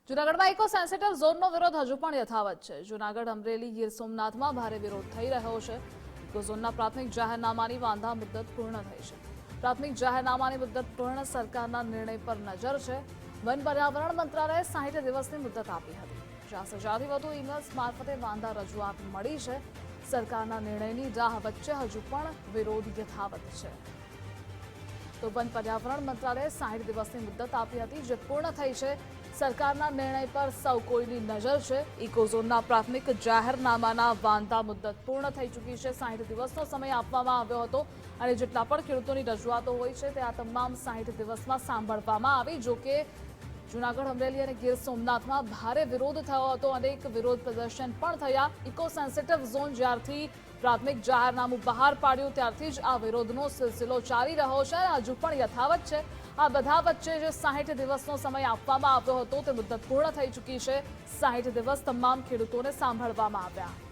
જૂનાગઢમાં eco sensitive ઝોનનો વિરોધ હજુ પણ યથાવત છે। જૂનાગઢ, અમરેલી, ગીર સોમનાથમાં ભારે વિરોધ થઈ રહ્યો છે। ઇકો ઝોનના પ્રાથમિક જાહેરનામાની વાંધા મુદ્દત પૂર્ણ થઈ છે। પ્રાથમિક જાહેરનામાની મુદ્દત પૂર્ણ સરકારના નિર્ણય પર નજર છે। વન પર્યાવરણ મંત્રાલયે 60 દિવસની મુદ્દત આપી હતી। 50,000થી વધુ ઈમેલ્સ મારફતે વાંધા રજૂઆત મળી છે। સરકારના નિર્ણયની રાહ વચ્ચે હજુ પણ વિરોધ યથાવત છે। તો વન પર્યાવરણ મંત્રાલયે 60 દિવસની મુદ્દત આપી હતી, જે પૂર્ણ થઈ છે। સરકારના નિર્ણય પર સૌ કોઈની નજર છે। ઇકો ઝોનના પ્રાથમિક જાહેરનામાના વાંધા મુદ્દત પૂર્ણ થઈ ચૂકી છે। 60 દિવસનો સમય આપવામાં આવ્યો હતો અને જેટલા પણ ખેડૂતોની રજૂઆતો હોય છે તે આ તમામ 60 દિવસમાં સાંભળવામાં આવી। જોકે જૂનાગઢ, અમરેલી અને ગીર સોમનાથમાં ભારે વિરોધ થયો હતો। અનેક વિરોધ પ્રદર્શન પણ થયા। ઇકો સેન્સિટિવ ઝોન જ્યારથી પ્રાથમિક જાહેરનામું બહાર પાડ્યું ત્યારથી જ આ વિરોધનો સિલસિલો ચાલી રહ્યો છે અને હજુ પણ યથાવત છે। આ બધા વચ્ચે જે 60 દિવસનો સમય આપવામાં આવ્યો હતો તે મુદ્દત પૂર્ણ થઈ ચૂકી છે। 60 દિવસ તમામ ખેડૂતોને સાંભળવામાં આવ્યા।